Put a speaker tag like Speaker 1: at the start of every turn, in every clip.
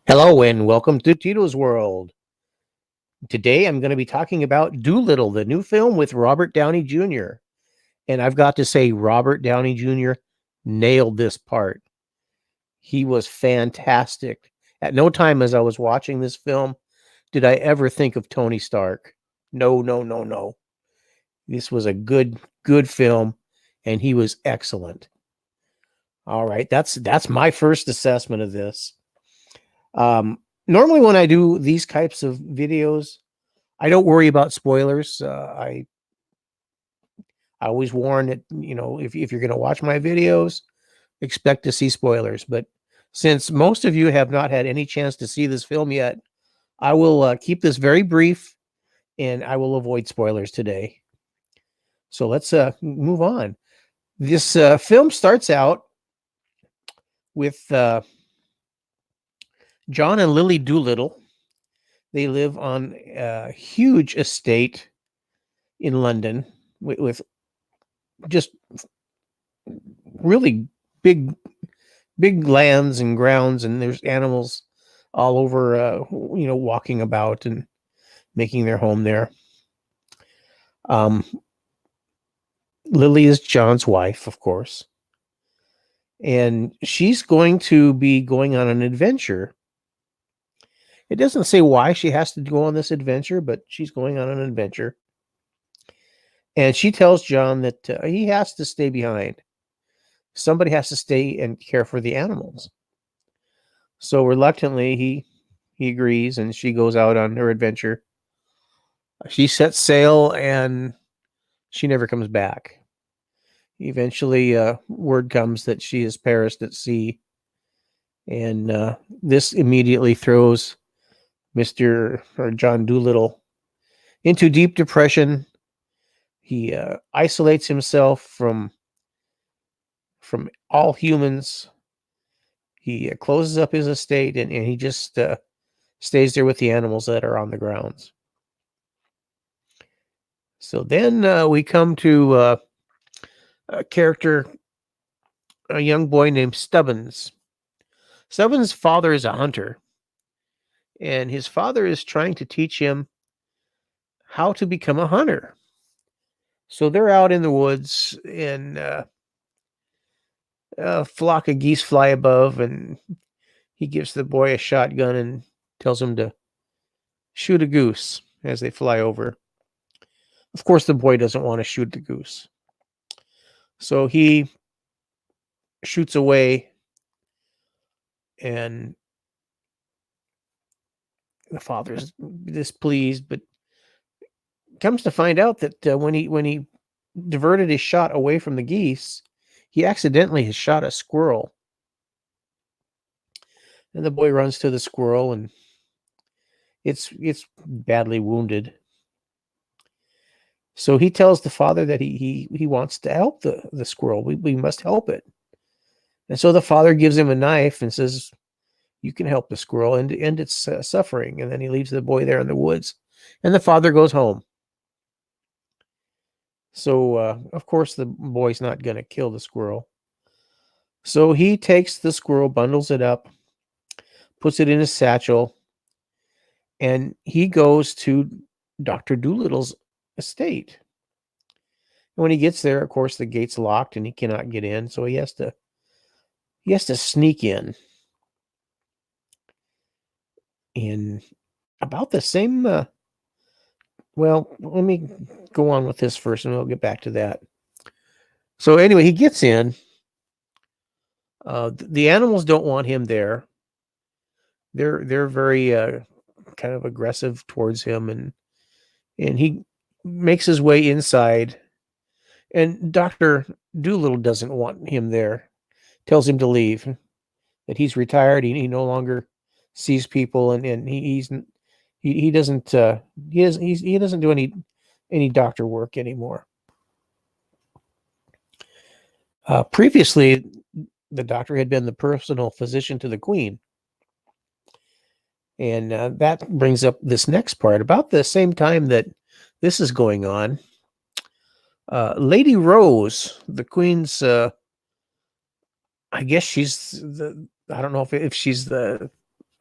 Speaker 1: Hello and welcome to Tito's World. Today I'm going to be talking about Dolittle, the new film with Robert Downey Jr. And I've got to say, Robert Downey Jr. nailed this part. He was fantastic. At no time as I was watching this film did I ever think of Tony Stark. No, no, no, no. This was a good film, and he was excellent. All right, that's my first assessment of this. Normally, when I do these types of videos, I don't worry about spoilers. I always warn that if you're going to watch my videos, expect to see spoilers. But since most of you have not had any chance to see this film yet, I will keep this very brief, and I will avoid spoilers today. So let's move on. This film starts out with John and Lily Dolittle. They live on a huge estate in London with just really big lands and grounds, and there's animals all over, walking about and making their home there. Lily is John's wife, of course, and she's going to be going on an adventure. It doesn't say why she has to go on this adventure, but she's going on an adventure. And she tells John that he has to stay behind. Somebody has to stay and care for the animals. So reluctantly, he agrees, and she goes out on her adventure. She sets sail, and she never comes back. Eventually, word comes that she is perished at sea, and this immediately throws Mr. or John Dolittle into deep depression. He isolates himself from all humans. He closes up his estate, and he just stays there with the animals that are on the grounds. So then we come to a character, a young boy named Stubbins. Stubbins' father is a hunter, and his father is trying to teach him how to become a hunter. So they're out in the woods, and a flock of geese fly above, and he gives the boy a shotgun and tells him to shoot a goose as they fly over. Of course, the boy doesn't want to shoot the goose. So he shoots away, and the father's displeased, but comes to find out that when he diverted his shot away from the geese, he accidentally has shot a squirrel. And the boy runs to the squirrel, and it's badly wounded. So he tells the father that he wants to help the squirrel. We must help it. And so the father gives him a knife and says, "You can help the squirrel and end its suffering." And then he leaves the boy there in the woods, and the father goes home. So of course the boy's not going to kill the squirrel. So he takes the squirrel, bundles it up, puts it in his satchel, and he goes to Dr. Doolittle's estate. When he gets there, of course, the gate's locked and he cannot get in, so he has to sneak in. In about the same well, let me go on with this first and we'll get back to that. So anyway, he gets in. The animals don't want him there. They're very kind of aggressive towards him, and he makes his way inside. And Dr. Dolittle doesn't want him there. Tells him to leave. That he's retired. He no longer sees people, and he doesn't he doesn't do any doctor work anymore. Previously, the doctor had been the personal physician to the queen. And that brings up this next part. About the same time that this is going on, Lady Rose, the queen's, I guess she's I don't know if she's the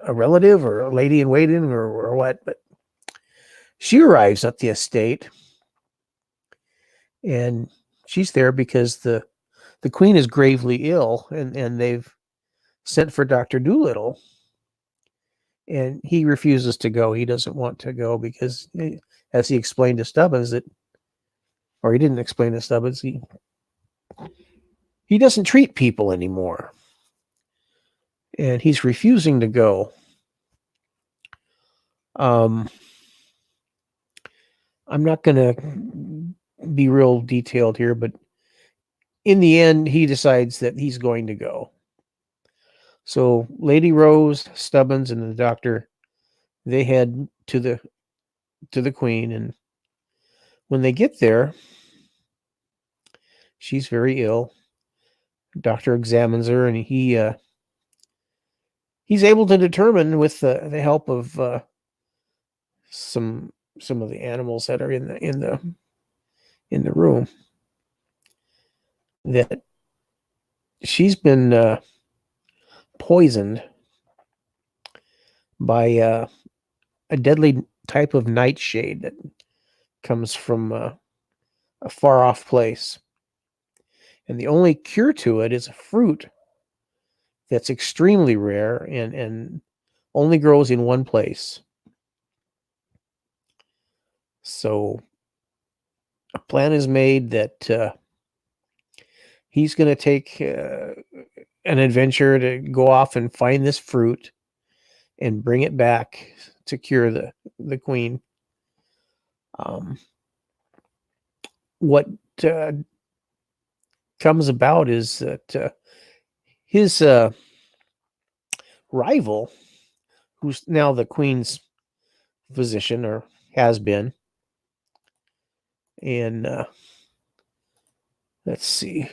Speaker 1: a relative or a lady in waiting or what, but she arrives at the estate, and she's there because the queen is gravely ill, and they've sent for Dr. Dolittle, and he refuses to go. He doesn't want to go because, as he explained to Stubbins, or he didn't explain to Stubbins, he doesn't treat people anymore, and he's refusing to go. I'm not going to be real detailed here, but in the end, he decides that he's going to go. So Lady Rose, Stubbins, and the doctor, they head to the queen, and when they get there, she's very ill. Doctor examines her, and he's able to determine, with the help of some of the animals that are in the room, that she's been poisoned by a deadly type of nightshade that comes from a far off place. And the only cure to it is a fruit that's extremely rare and only grows in one place. So a plan is made that he's going to take an adventure to go off and find this fruit and bring it back to cure the queen. What comes about is that his rival, who's now the queen's physician, or has been, and let's see.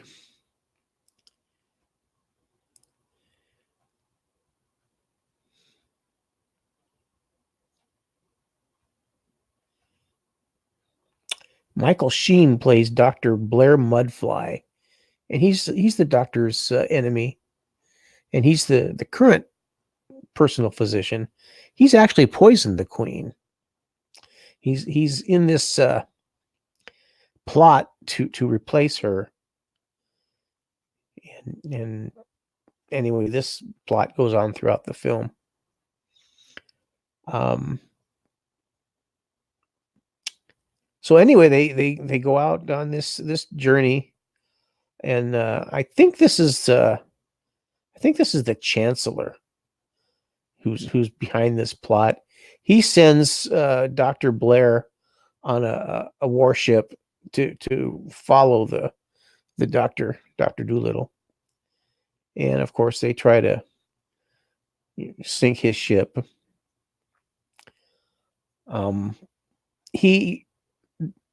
Speaker 1: Michael Sheen plays Dr. Blair Mudfly, and he's the doctor's enemy, and he's the current personal physician. He's actually poisoned the queen. He's in this plot to replace her, and anyway, this plot goes on throughout the film. So anyway, they go out on this journey, and I think this is the Chancellor who's behind this plot. He sends Dr. Blair on a warship to follow the Dr. Dolittle, and of course they try to sink his ship.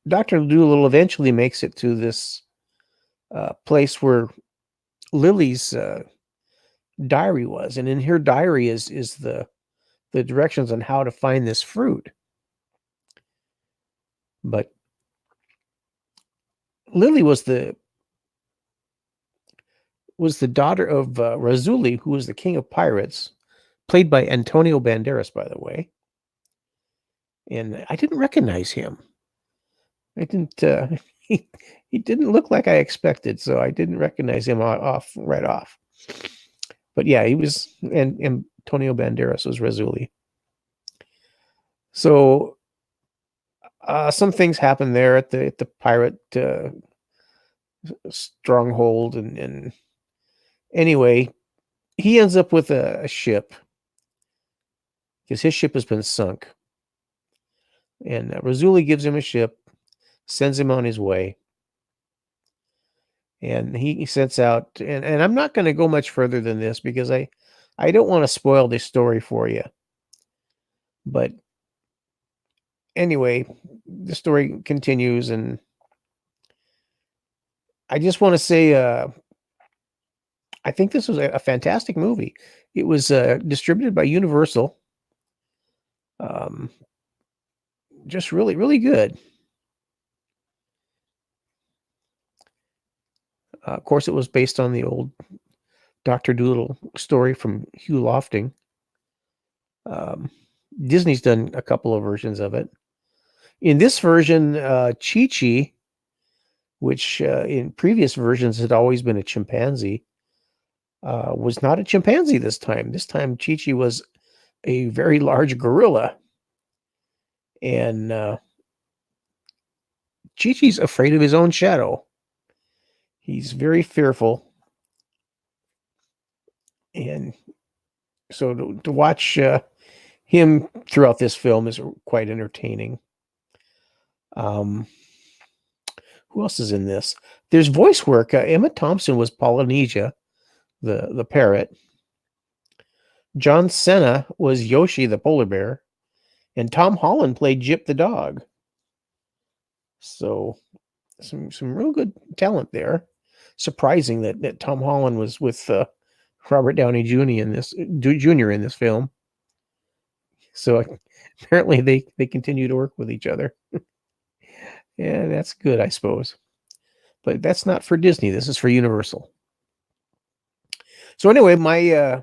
Speaker 1: Dr. Dolittle eventually makes it to this place where Lily's diary was, and in her diary is the directions on how to find this fruit. But Lily was the daughter of Razuli, who was the king of pirates, played by Antonio Banderas, by the way. And I didn't recognize him. I didn't. He didn't look like I expected, so I didn't recognize him right off. But yeah, he was, and Antonio Banderas was Razuli. So some things happen there at the pirate stronghold, and anyway, he ends up with a ship because his ship has been sunk, and Razuli gives him a ship, sends him on his way, and he sets out. And I'm not going to go much further than this because I don't want to spoil this story for you. But anyway, the story continues, and I just want to say I think this was a fantastic movie. It was distributed by Universal. Just really, really good. Of course, it was based on the old Dr. Dolittle story from Hugh Lofting. Um, Disney's done a couple of versions of it. In this version, Chi-Chi, which in previous versions had always been a chimpanzee, was not a chimpanzee this time. This time, Chi-Chi was a very large gorilla. And Chi-Chi's afraid of his own shadow. He's very fearful. And so to watch him throughout this film is quite entertaining. Who else is in this? There's voice work. Emma Thompson was Polynesia, the parrot. John Cena was Yoshi, the polar bear. And Tom Holland played Jip the dog. So some real good talent there. Surprising that Tom Holland was with Robert Downey Jr. in this film. So apparently they continue to work with each other. Yeah, that's good, I suppose. But that's not for Disney. This is for Universal. So anyway, my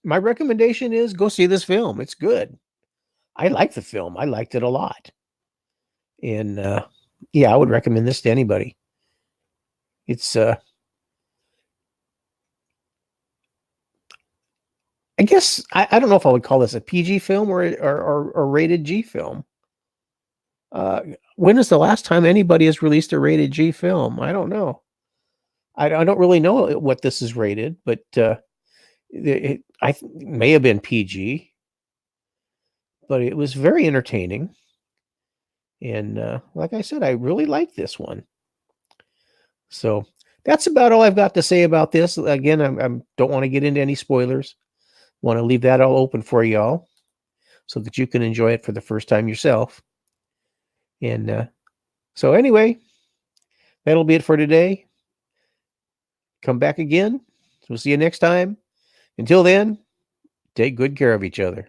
Speaker 1: recommendation is go see this film. It's good. I like the film. I liked it a lot. And yeah, I would recommend this to anybody. It's I guess I don't know if I would call this a PG film or a rated G film. When is the last time anybody has released a rated G film? I don't know. I don't really know what this is rated, but it may have been PG, but it was very entertaining. And like I said, I really like this one. So that's about all I've got to say about this. Again, I don't want to get into any spoilers. Want to leave that all open for y'all so that you can enjoy it for the first time yourself. And so anyway, that'll be it for today. Come back again. We'll see you next time. Until then, take good care of each other.